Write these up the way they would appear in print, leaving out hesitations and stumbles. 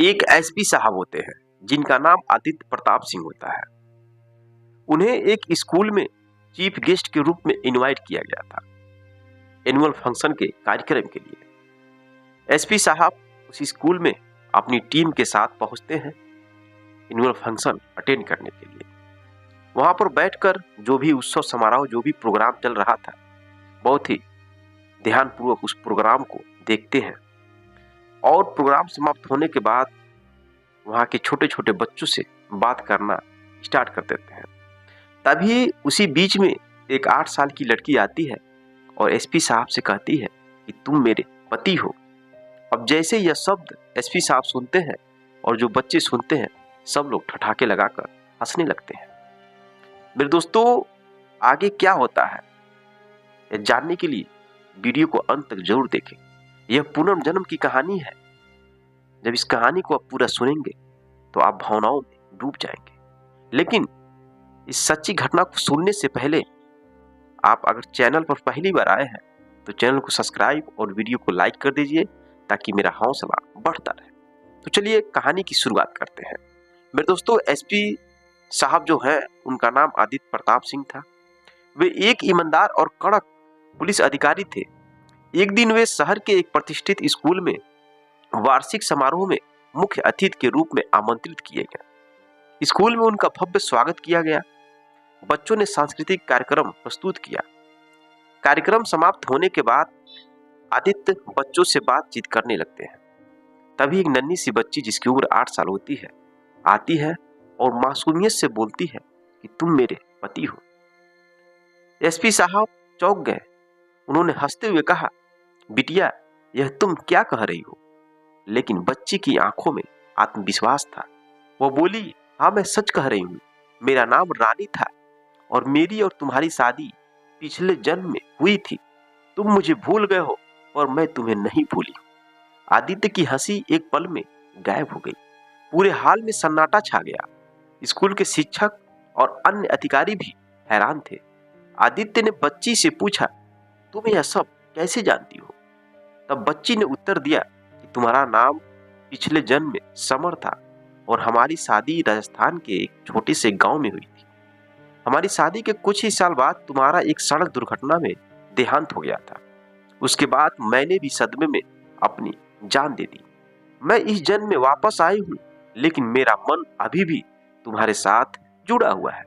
एक एसपी साहब होते हैं जिनका नाम आदित्य प्रताप सिंह होता है। उन्हें एक स्कूल में चीफ गेस्ट के रूप में इनवाइट किया गया था एनुअल फंक्शन के कार्यक्रम के लिए। एसपी साहब उस स्कूल में अपनी टीम के साथ पहुंचते हैं एनुअल फंक्शन अटेंड करने के लिए। वहां पर बैठकर जो भी उत्सव समारोह जो भी प्रोग्राम चल रहा था बहुत ही ध्यानपूर्वक उस प्रोग्राम को देखते हैं और प्रोग्राम समाप्त होने के बाद वहां के छोटे छोटे बच्चों से बात करना स्टार्ट कर देते हैं। तभी उसी बीच में एक 8 साल की लड़की आती है और एसपी साहब से कहती है कि तुम मेरे पति हो। अब जैसे यह शब्द एसपी साहब सुनते हैं और जो बच्चे सुनते हैं सब लोग ठठाके लगाकर हंसने लगते हैं। मेरे दोस्तों, आगे क्या होता है यह जानने के लिए वीडियो को अंत तक जरूर देखें। यह पुनर्जन्म की कहानी है। जब इस कहानी को आप पूरा सुनेंगे तो आप भावनाओं में डूब जाएंगे। लेकिन इस सच्ची घटना को सुनने से पहले आप अगर चैनल पर पहली बार आए हैं तो चैनल को सब्सक्राइब और वीडियो को लाइक कर दीजिए ताकि मेरा हौसला बढ़ता रहे। तो चलिए कहानी की शुरुआत करते हैं। मेरे दोस्तों, एसपी साहब जो हैं उनका नाम आदित्य प्रताप सिंह था। वे एक ईमानदार और कड़क पुलिस अधिकारी थे। एक दिन वे शहर के एक प्रतिष्ठित स्कूल में वार्षिक समारोह में मुख्य अतिथि के रूप में आमंत्रित किए गए। स्कूल में उनका भव्य स्वागत किया गया। बच्चों ने सांस्कृतिक कार्यक्रम प्रस्तुत किया। कार्यक्रम समाप्त होने के बाद आदित्य बच्चों से बातचीत करने लगते हैं। तभी एक नन्ही सी बच्ची जिसकी उम्र 8 साल होती है आती है और मासूमियत से बोलती है कि तुम मेरे पति हो। एसपी साहब चौंक गए। उन्होंने हंसते हुए कहा, बिटिया यह तुम क्या कह रही हो? लेकिन बच्ची की आंखों में आत्मविश्वास था। वो बोली, हाँ मैं सच कह रही हूँ। मेरा नाम रानी था और मेरी और तुम्हारी शादी पिछले जन्म में हुई थी। तुम मुझे भूल गए हो और मैं तुम्हें नहीं भूली। आदित्य की हंसी एक पल में गायब हो गई। पूरे हाल में सन्नाटा छा गया। स्कूल के शिक्षक और अन्य अधिकारी भी हैरान थे। आदित्य ने बच्ची से पूछा, तुम यह सब कैसे जानती हो? तब बच्ची ने उत्तर दिया कि तुम्हारा नाम पिछले जन्म में समर था और हमारी शादी राजस्थान के एक छोटे से गांव में हुई थी। हमारी शादी के कुछ ही साल बाद तुम्हारा एक सड़क दुर्घटना में देहांत हो गया था। उसके बाद मैंने भी सदमे में अपनी जान दे दी। मैं इस जन्म में वापस आई हूं, लेकिन मेरा मन अभी भी तुम्हारे साथ जुड़ा हुआ है।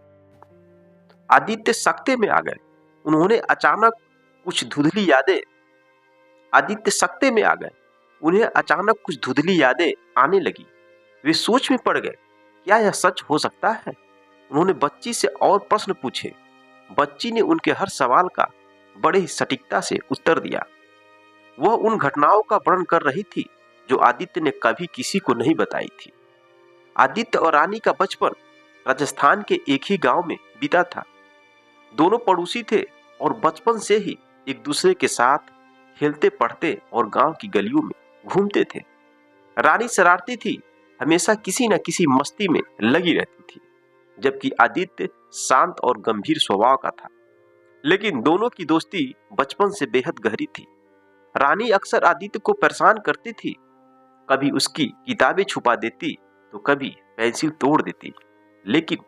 आदित्य सकते में आ गए। उन्होंने अचानक कुछ धुंधली यादें आदित्य सकते में आ गए। उन्हें अचानक कुछ धुंधली यादें आने लगी। वे सोच में पड़ गए, क्या यह सच हो सकता है? उन्होंने बच्ची से और प्रश्न पूछे। बच्ची ने उनके हर सवाल का बड़े ही सटीकता से उत्तर दिया। वह उन घटनाओं का वर्णन कर रही थी जो आदित्य ने कभी किसी को नहीं बताई थी। आदित्य और रानी का बचपन राजस्थान के एक ही गांव में बीता था। दोनों पड़ोसी थे और बचपन से ही एक दूसरे के साथ खेलते पढ़ते और गांव की गलियों में घूमते थे। रानी शरारती थी, हमेशा किसी न किसी मस्ती में लगी रहती थी, जबकि आदित्य शांत और गंभीर स्वभाव का था। लेकिन दोनों की दोस्ती बचपन से बेहद गहरी थी। रानी अक्सर आदित्य को परेशान करती थी। कभी उसकी किताबें छुपा देती तो कभी पेंसिल तोड़ देती। लेकिन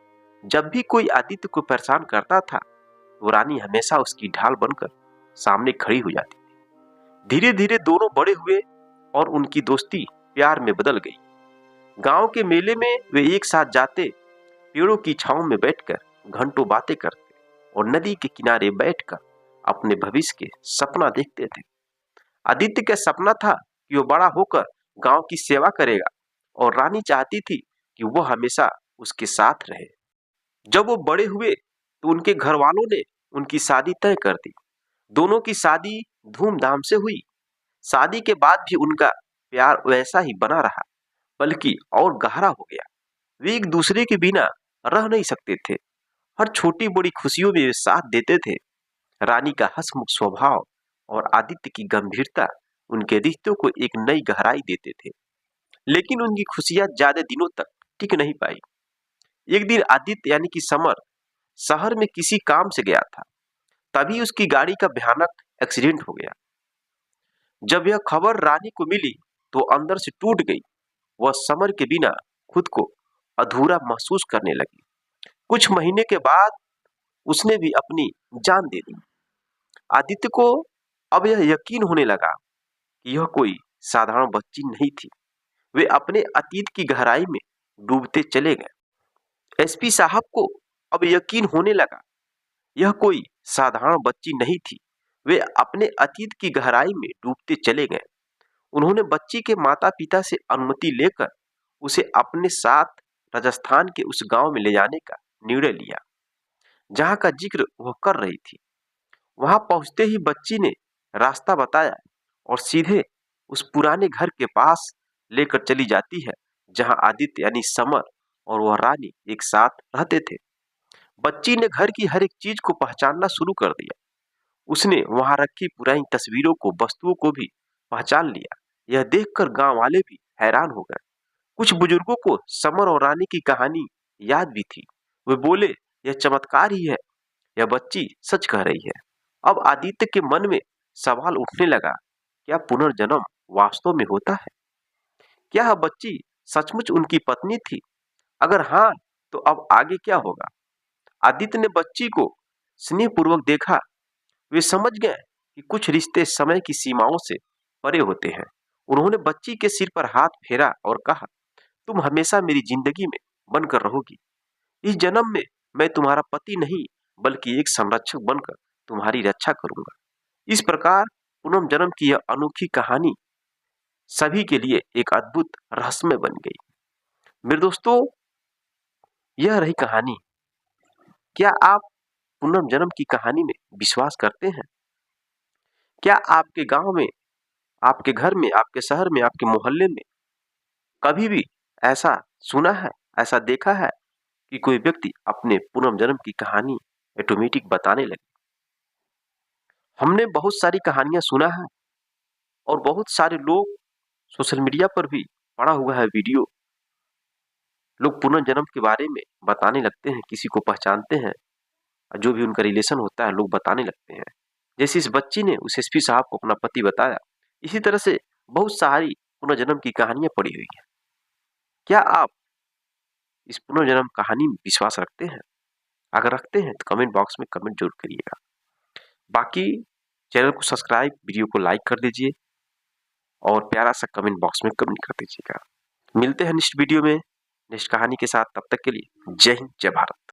जब भी कोई आदित्य को परेशान करता था तो रानी हमेशा उसकी ढाल बनकर सामने खड़ी हो जाती थी। धीरे धीरे दोनों बड़े हुए और उनकी दोस्ती प्यार में बदल गई। गांव के मेले में वे एक साथ जाते, पेड़ों की छांव में बैठकर घंटों बातें करते और नदी के किनारे बैठकर अपने भविष्य के सपना देखते थे। आदित्य का सपना था कि वो बड़ा होकर गांव की सेवा करेगा और रानी चाहती थी कि वह हमेशा उसके साथ रहे। जब वो बड़े हुए तो उनके घर वालों ने उनकी शादी तय कर दी। दोनों की शादी धूमधाम से हुई। शादी के बाद भी उनका प्यार वैसा ही बना रहा, बल्कि और गहरा हो गया। वे एक दूसरे के बिना रह नहीं सकते थे। हर छोटी बड़ी खुशियों में वे साथ देते थे। रानी का हंसमुख स्वभाव और आदित्य की गंभीरता उनके रिश्तों को एक नई गहराई देते थे। लेकिन उनकी खुशियां ज्यादा दिनों तक टिक नहीं पाई। एक दिन आदित्य यानी कि समर शहर में किसी काम से गया था। तभी उसकी गाड़ी का भयानक एक्सीडेंट हो गया। जब यह खबर रानी को मिली तो अंदर से टूट गई। वह समर के बिना खुद को अधूरा महसूस करने लगी। कुछ महीने के बाद उसने भी अपनी जान दे दी। आदित्य को अब यह यकीन होने लगा कि यह कोई साधारण बच्ची नहीं थी। वे अपने अतीत की गहराई में डूबते चले गए। एसपी साहब को अब यकीन होने लगा यह कोई साधारण बच्ची नहीं थी। वे अपने अतीत की गहराई में डूबते चले गए। उन्होंने बच्ची के माता पिता से अनुमति लेकर उसे अपने साथ राजस्थान के उस गांव में ले जाने का निर्णय लिया जहां का जिक्र वह कर रही थी। वहां पहुंचते ही बच्ची ने रास्ता बताया और सीधे उस पुराने घर के पास लेकर चली जाती है जहां आदित्य यानी समर और वह रानी एक साथ रहते थे। बच्ची ने घर की हर एक चीज को पहचानना शुरू कर दिया। उसने वहां रखी पुरानी तस्वीरों को, वस्तुओं को भी पहचान लिया। यह देखकर गांव वाले भी हैरान हो गए। कुछ बुजुर्गों को समर और रानी की कहानी याद भी थी। वे बोले, यह चमत्कार ही है, यह बच्ची सच कह रही है। अब आदित्य के मन में सवाल उठने लगा, क्या पुनर्जन्म वास्तव में होता है? क्या यह बच्ची सचमुच उनकी पत्नी थी? अगर हाँ, तो अब आगे क्या होगा? आदित्य ने बच्ची को स्नेहपूर्वक देखा। वे समझ गए कि कुछ रिश्ते समय की सीमाओं से परे होते हैं। उन्होंने बच्ची के सिर पर हाथ फेरा और कहा, तुम हमेशा मेरी जिंदगी में बनकर रहोगी। इस जन्म में मैं तुम्हारा पति नहीं, बल्कि एक संरक्षक बनकर तुम्हारी रक्षा करूंगा। इस प्रकार पुनर्जन्म की यह अनोखी कहानी सभी के लिए एक अद्भुत रहस्यमय बन गई। मेरे दोस्तों, यह रही कहानी। क्या आप पुनर्जन्म की कहानी में विश्वास करते हैं? क्या आपके गांव में, आपके घर में, आपके शहर में, आपके मोहल्ले में कभी भी ऐसा सुना है, ऐसा देखा है कि कोई व्यक्ति अपने पुनर्जन्म की कहानी ऑटोमेटिक बताने लगे? हमने बहुत सारी कहानियां सुना है और बहुत सारे लोग सोशल मीडिया पर भी पड़ा हुआ है वीडियो। लोग पुनर्जन्म के बारे में बताने लगते हैं, किसी को पहचानते हैं, जो भी उनका रिलेशन होता है लोग बताने लगते हैं। जैसे इस बच्ची ने उस एसपी साहब को अपना पति बताया, इसी तरह से बहुत सारी पुनर्जन्म की कहानियां पड़ी हुई हैं। क्या आप इस पुनर्जन्म कहानी में विश्वास रखते हैं? अगर रखते हैं तो कमेंट बॉक्स में कमेंट जरूर करिएगा। बाकी चैनल को सब्सक्राइब, वीडियो को लाइक कर दीजिए और प्यारा सा कमेंट बॉक्स में कमेंट कर दीजिएगा। मिलते हैं नेक्स्ट वीडियो में नेक्स्ट कहानी के साथ। तब तक के लिए जय हिंद, जय भारत।